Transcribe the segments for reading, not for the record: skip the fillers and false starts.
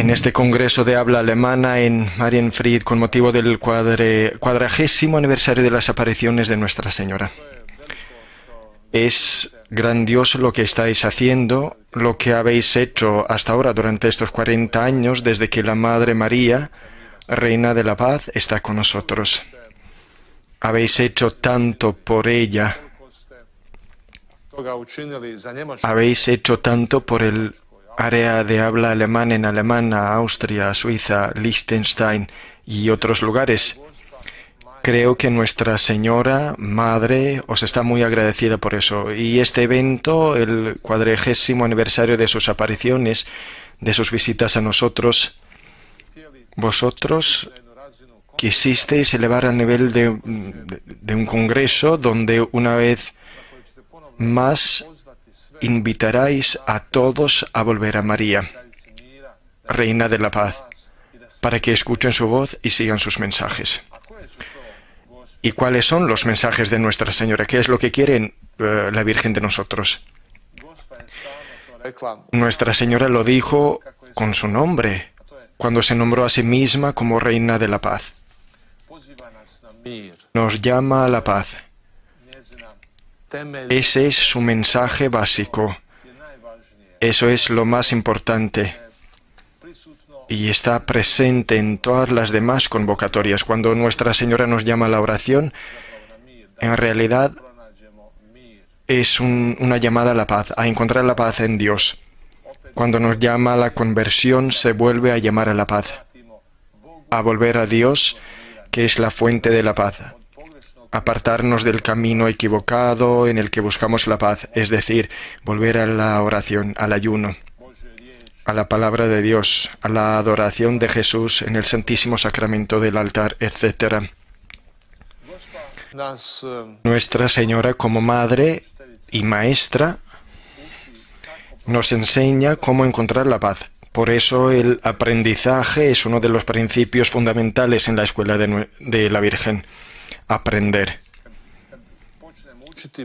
en este congreso de habla alemana en Marienfried con motivo del 40º aniversario de las apariciones de Nuestra Señora. Es grandioso lo que estáis haciendo, lo que habéis hecho hasta ahora durante estos 40 años desde que la Madre María, Reina de la Paz, está con nosotros. Habéis hecho tanto por ella. Habéis hecho tanto por el área de habla alemana en Alemania, Austria, Suiza, Liechtenstein y otros lugares. Creo que Nuestra Señora Madre os está muy agradecida por eso. Y este evento, el 40º aniversario de sus apariciones, de sus visitas a nosotros, vosotros quisisteis elevar al nivel de un congreso donde una vez más invitaráis a todos a volver a María, Reina de la Paz, para que escuchen su voz y sigan sus mensajes. ¿Y cuáles son los mensajes de Nuestra Señora? ¿Qué es lo que quiere la Virgen de nosotros? Nuestra Señora lo dijo con su nombre, cuando se nombró a sí misma como Reina de la Paz. Nos llama a la paz. Ese es su mensaje básico. Eso es lo más importante. Y está presente en todas las demás convocatorias. Cuando Nuestra Señora nos llama a la oración, en realidad es una llamada a la paz, a encontrar la paz en Dios. Cuando nos llama a la conversión, se vuelve a llamar a la paz, a volver a Dios, que es la fuente de la paz. Apartarnos del camino equivocado en el que buscamos la paz, es decir, volver a la oración, al ayuno, a la palabra de Dios, a la adoración de Jesús en el Santísimo Sacramento del altar, etc. Nuestra Señora, como Madre y Maestra, nos enseña cómo encontrar la paz. Por eso el aprendizaje es uno de los principios fundamentales en la escuela de la Virgen. Aprender.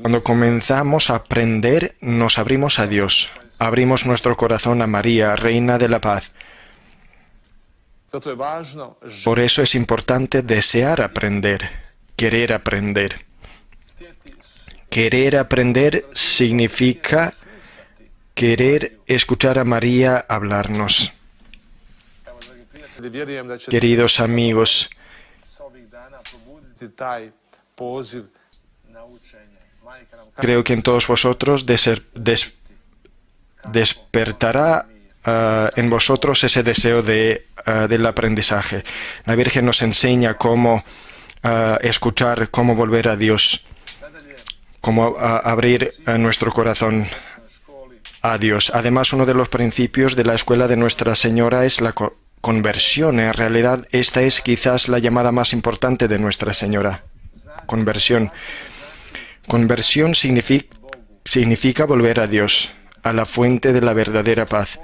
Cuando comenzamos a aprender, nos abrimos a Dios. Abrimos nuestro corazón a María, Reina de la Paz. Por eso es importante desear aprender, querer aprender. Querer aprender significa querer escuchar a María hablarnos. Queridos amigos, creo que en todos vosotros despertará en vosotros ese deseo del aprendizaje. La Virgen nos enseña cómo escuchar, cómo volver a Dios, cómo abrir nuestro corazón a Dios. Además, uno de los principios de la escuela de Nuestra Señora es la conversión. En realidad, esta es quizás la llamada más importante de Nuestra Señora. Conversión. Conversión significa volver a Dios, a la fuente de la verdadera paz,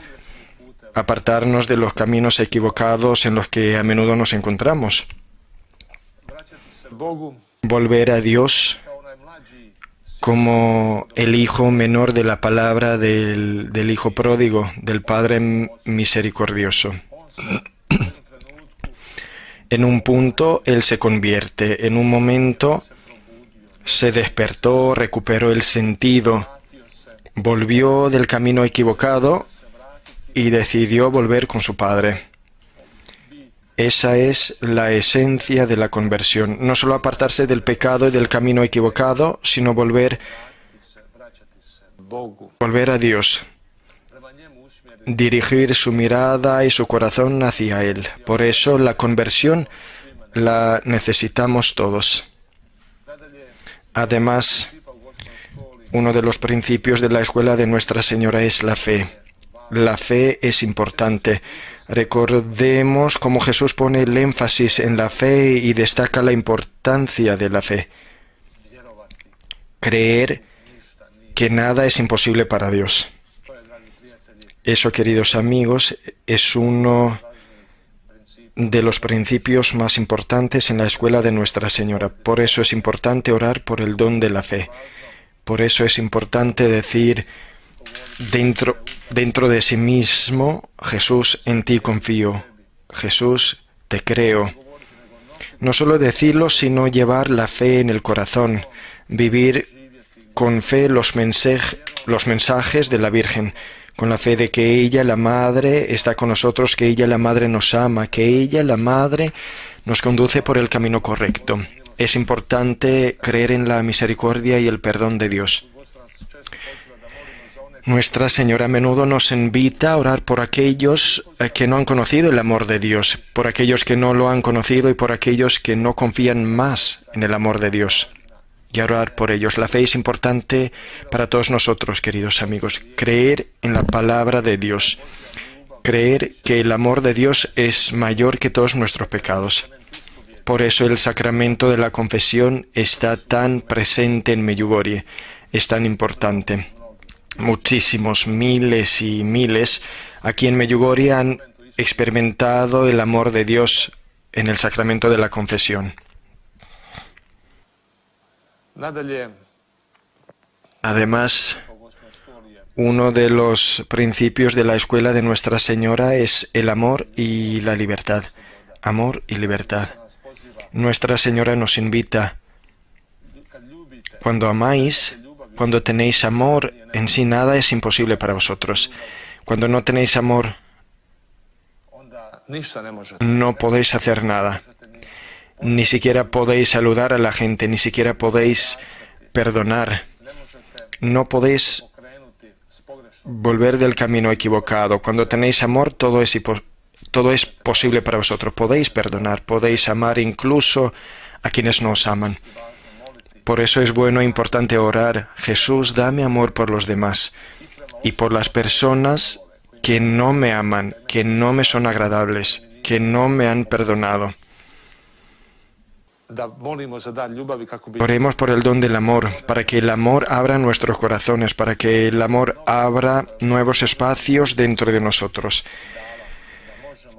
apartarnos de los caminos equivocados en los que a menudo nos encontramos. Volver a Dios como el hijo menor de la palabra del hijo pródigo, del Padre misericordioso. En un punto él se convierte, en un momento se despertó, recuperó el sentido, volvió del camino equivocado y decidió volver con su Padre. Esa es la esencia de la conversión. No solo apartarse del pecado y del camino equivocado, sino volver a Dios. Dirigir su mirada y su corazón hacia Él. Por eso la conversión la necesitamos todos. Además, uno de los principios de la escuela de Nuestra Señora es la fe. La fe es importante. Recordemos cómo Jesús pone el énfasis en la fe y destaca la importancia de la fe. Creer que nada es imposible para Dios. Eso, queridos amigos, es uno de los principios más importantes en la escuela de Nuestra Señora. Por eso es importante orar por el don de la fe. Por eso es importante decir: dentro de sí mismo: Jesús, en ti confío. Jesús, te creo. No solo decirlo, sino llevar la fe en el corazón, vivir con fe los mensajes de la Virgen, con la fe de que ella, la Madre, está con nosotros, que ella, la Madre, nos ama, que ella, la Madre, nos conduce por el camino correcto. Es importante creer en la misericordia y el perdón de Dios. Nuestra Señora a menudo nos invita a orar por aquellos que no han conocido el amor de Dios, por aquellos que no lo han conocido y por aquellos que no confían más en el amor de Dios. Y a orar por ellos. La fe es importante para todos nosotros, queridos amigos. Creer en la palabra de Dios. Creer que el amor de Dios es mayor que todos nuestros pecados. Por eso el sacramento de la confesión está tan presente en Medjugorje. Es tan importante. Muchísimos, miles y miles, aquí en Medjugorje han experimentado el amor de Dios en el sacramento de la confesión. Además, uno de los principios de la escuela de Nuestra Señora es el amor y la libertad. Amor y libertad. Nuestra Señora nos invita: cuando amáis, cuando tenéis amor, en sí nada es imposible para vosotros. Cuando no tenéis amor, no podéis hacer nada. Ni siquiera podéis saludar a la gente, ni siquiera podéis perdonar. No podéis volver del camino equivocado. Cuando tenéis amor, todo es posible para vosotros. Podéis perdonar, podéis amar incluso a quienes no os aman. Por eso es bueno e importante orar: Jesús, dame amor por los demás y por las personas que no me aman, que no me son agradables, que no me han perdonado. Oremos por el don del amor, para que el amor abra nuestros corazones, para que el amor abra nuevos espacios dentro de nosotros,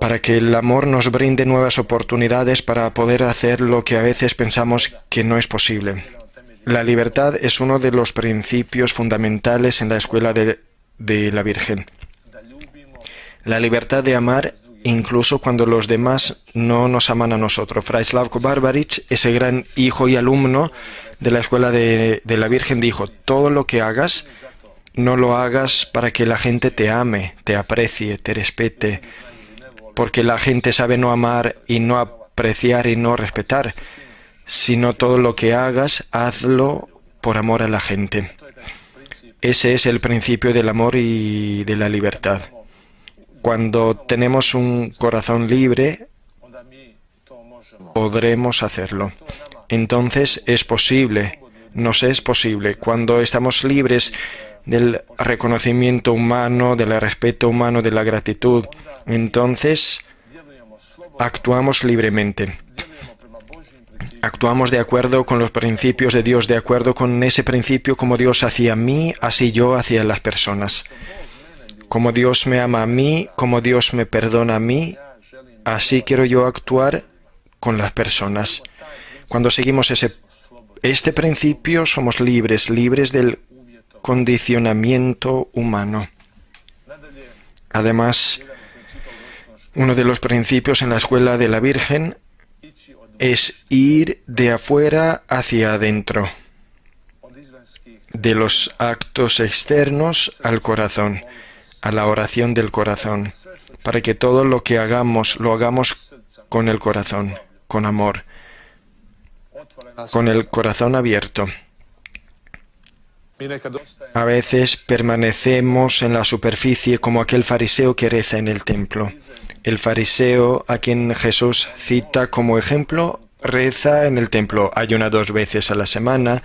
para que el amor nos brinde nuevas oportunidades para poder hacer lo que a veces pensamos que no es posible. La libertad es uno de los principios fundamentales en la escuela de la Virgen. La libertad de amar incluso cuando los demás no nos aman a nosotros. Fray Slavko Barbaric, ese gran hijo y alumno de la escuela de la Virgen, dijo: todo lo que hagas, no lo hagas para que la gente te ame, te aprecie, te respete, porque la gente sabe no amar y no apreciar y no respetar, sino todo lo que hagas, hazlo por amor a la gente. Ese es el principio del amor y de la libertad. Cuando tenemos un corazón libre, podremos hacerlo. Entonces es posible, nos es posible. Cuando estamos libres del reconocimiento humano, del respeto humano, de la gratitud, entonces actuamos libremente. Actuamos de acuerdo con los principios de Dios, de acuerdo con ese principio: como Dios hacia mí, así yo hacia las personas. Como Dios me ama a mí, como Dios me perdona a mí, así quiero yo actuar con las personas. Cuando seguimos este principio, somos libres, libres del condicionamiento humano. Además, uno de los principios en la escuela de la Virgen es ir de afuera hacia adentro, de los actos externos al corazón, a la oración del corazón, para que todo lo que hagamos, lo hagamos con el corazón, con amor, con el corazón abierto. A veces permanecemos en la superficie como aquel fariseo que reza en el templo. El fariseo a quien Jesús cita como ejemplo reza en el templo, ayuna 2 veces a la semana,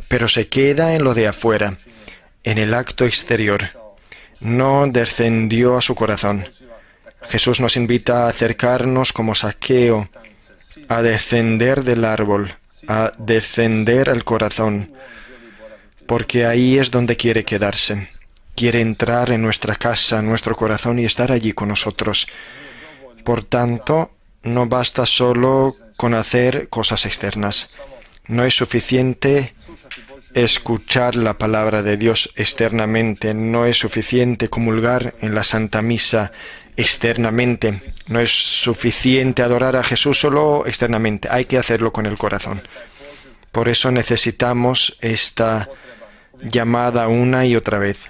pero se queda en lo de afuera, en el acto exterior. No descendió a su corazón. Jesús nos invita a acercarnos como Zaqueo, a descender del árbol, a descender al corazón, porque ahí es donde quiere quedarse. Quiere entrar en nuestra casa, en nuestro corazón y estar allí con nosotros. Por tanto, no basta solo con hacer cosas externas. No es suficiente escuchar la palabra de Dios externamente. No es suficiente comulgar en la Santa Misa externamente. No es suficiente adorar a Jesús solo externamente. Hay que hacerlo con el corazón. Por eso necesitamos esta llamada una y otra vez.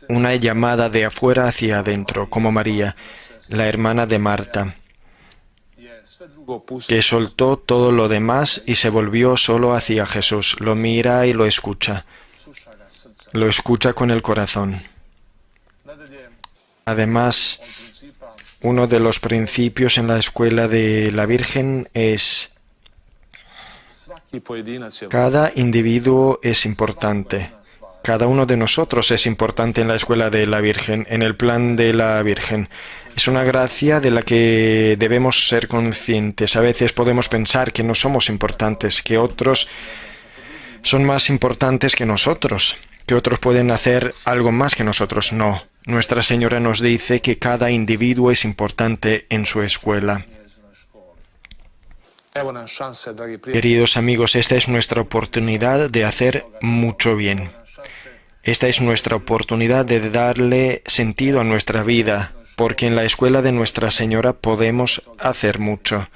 Una llamada de afuera hacia adentro, como María, la hermana de Marta, que soltó todo lo demás y se volvió solo hacia Jesús. Lo mira y lo escucha. Lo escucha con el corazón. Además, uno de los principios en la escuela de la Virgen es: cada individuo es importante. Cada uno de nosotros es importante en la escuela de la Virgen, en el plan de la Virgen. Es una gracia de la que debemos ser conscientes. A veces podemos pensar que no somos importantes, que otros son más importantes que nosotros, que otros pueden hacer algo más que nosotros. No. Nuestra Señora nos dice que cada individuo es importante en su escuela. Queridos amigos, esta es nuestra oportunidad de hacer mucho bien. Esta es nuestra oportunidad de darle sentido a nuestra vida, porque en la escuela de Nuestra Señora podemos hacer mucho.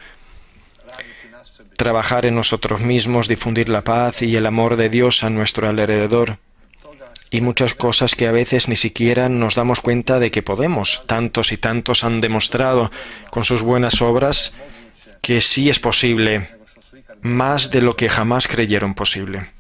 Trabajar en nosotros mismos, difundir la paz y el amor de Dios a nuestro alrededor. Y muchas cosas que a veces ni siquiera nos damos cuenta de que podemos. Tantos y tantos han demostrado con sus buenas obras que sí es posible, más de lo que jamás creyeron posible.